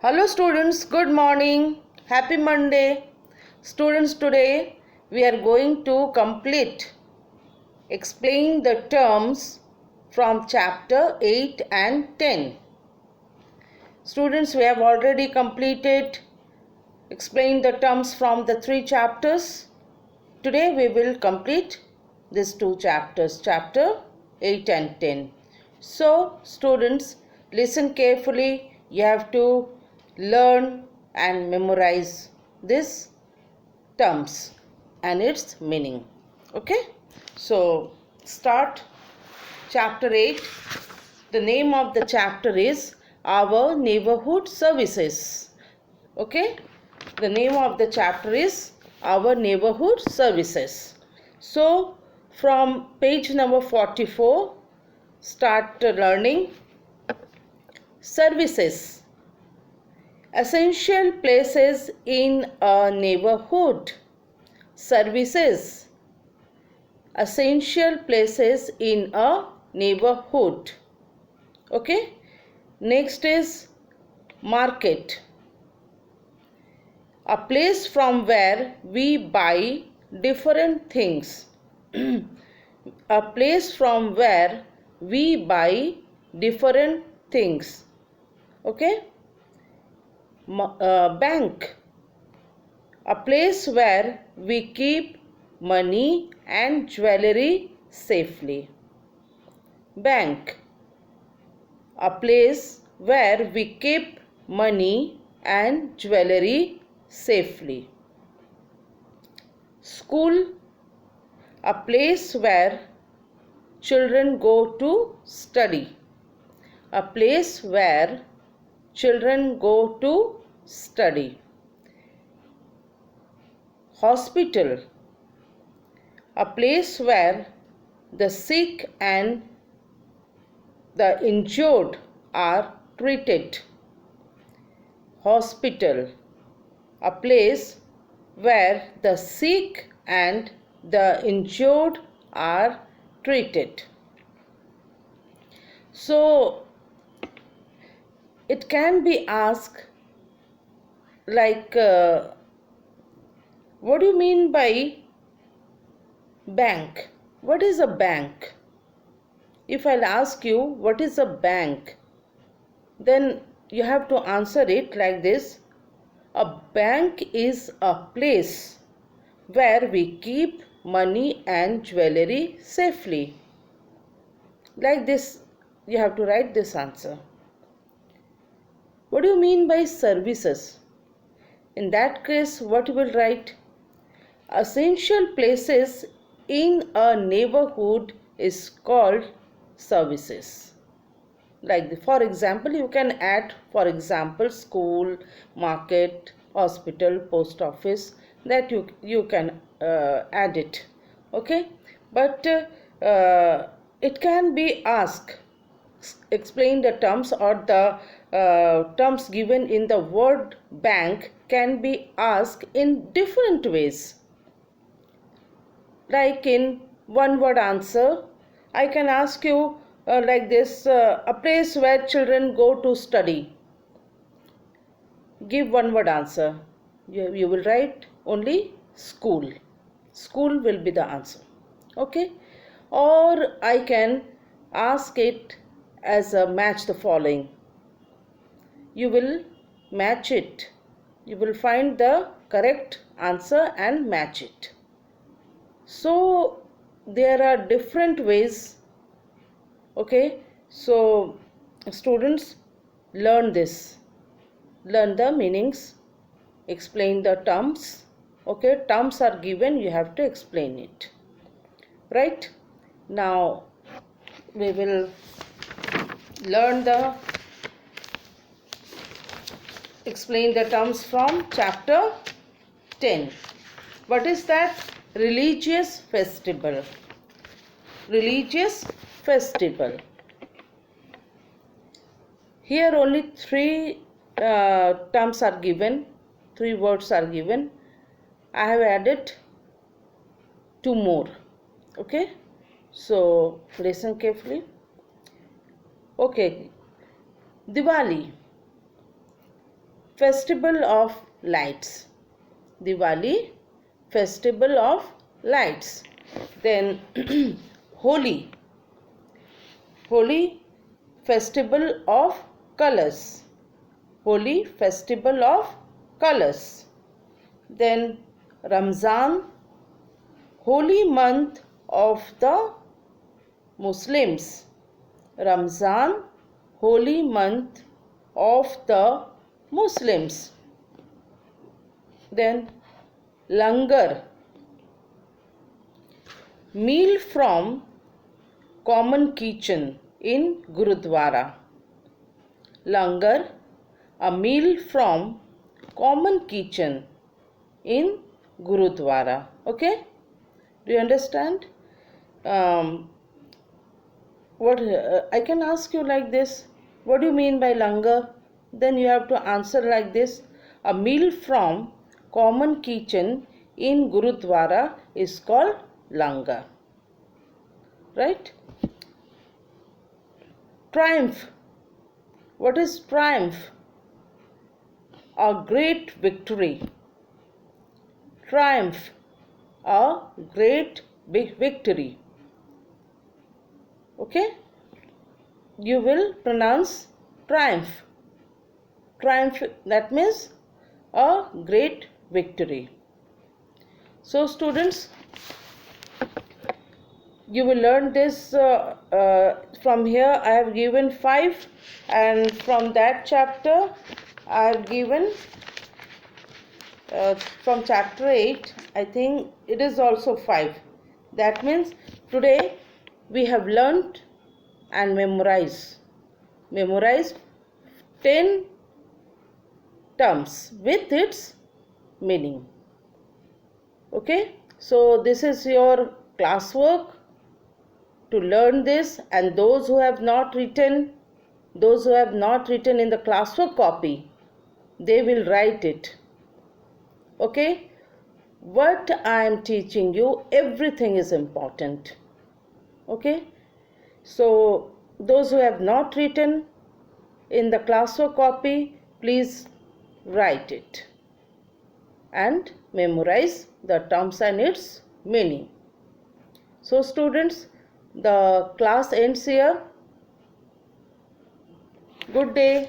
Hello students, good morning. Happy Monday. Students, today we are going to explain the terms from chapter 8 and 10. Students, we have already completed explained the terms from the 3 chapters. Today we will complete these 2 chapters, chapter 8 and 10. So, students, listen carefully. You have to learn and memorize these terms and its meaning. Okay? So, start chapter 8. The name of the chapter is Our Neighborhood Services. Okay? The name of the chapter is Our Neighborhood Services. So, from page number 44, start learning. Services. Essential places in a neighborhood. Services. Essential places in a neighborhood. Okay? Next is market. A place from where we buy different things. A place from where we buy different things. Okay? Bank. A place where we keep money and jewelry safely. Bank. A place where we keep money and jewelry safely. School. A place where children go to study. A place where children go to study. Hospital. A place where the sick and the injured are treated. Hospital. A place where the sick and the injured are treated. So, it can be asked like, what do you mean by bank? What is a bank? If I'll ask you what is a bank, then you have to answer it like this. A bank is a place where we keep money and jewelry safely. Like this, you have to write this answer. What do you mean by services? In that case, what you will write? Essential places in a neighborhood is called services. Like, for example, you can add, for example, school, market, hospital, post office, that you can add it. Okay? But it can be asked, explain the terms, or the terms given in the word bank can be asked in different ways. Like in one word answer, I can ask you like this, a place where children go to study. Give one word answer. You will write only school. School will be the answer. Okay? Or I can ask it as a match the following. You will match it. You will find the correct answer and match it. So there are different ways. Okay, so students, learn this. Learn the meanings, explain the terms. Okay, terms are given, you have to explain it. Right? Now we will explain the terms from chapter 10. What is that? Religious festival. Religious festival. Here only 3 terms are given, 3 words are given. I have added 2 more. Okay, so listen carefully. Okay, Diwali. festival of lights. Diwali, festival of lights. Then Holi, Holi, festival of colors. Holi, festival of colors. Then Ramzan, holy month of the Muslims. Ramzan, holy month of the Muslims. Then Langar, meal from common kitchen in Gurudwara. Langar, a meal from common kitchen in Gurudwara. Okay? Do you understand? What I can ask you like this: what do you mean by langar? Then you have to answer like this: a meal from common kitchen in Gurudwara is called langar. Right? Triumph. What is triumph? A great victory. Triumph, a great big victory. Okay? You will pronounce triumph. Triumph, that means a great victory. So students, you will learn this from here. I have given 5, and from that chapter I have given from chapter 8, I think it is also 5. That means today we have learnt and memorized 10 terms with its meaning. Okay, so this is your classwork to learn this, and those who have not written in the classwork copy, they will write it. Okay, what I am teaching you, everything is important. Okay, so those who have not written in the classwork copy, please write it and memorize the terms and its meaning. So students, the class ends here. Good day.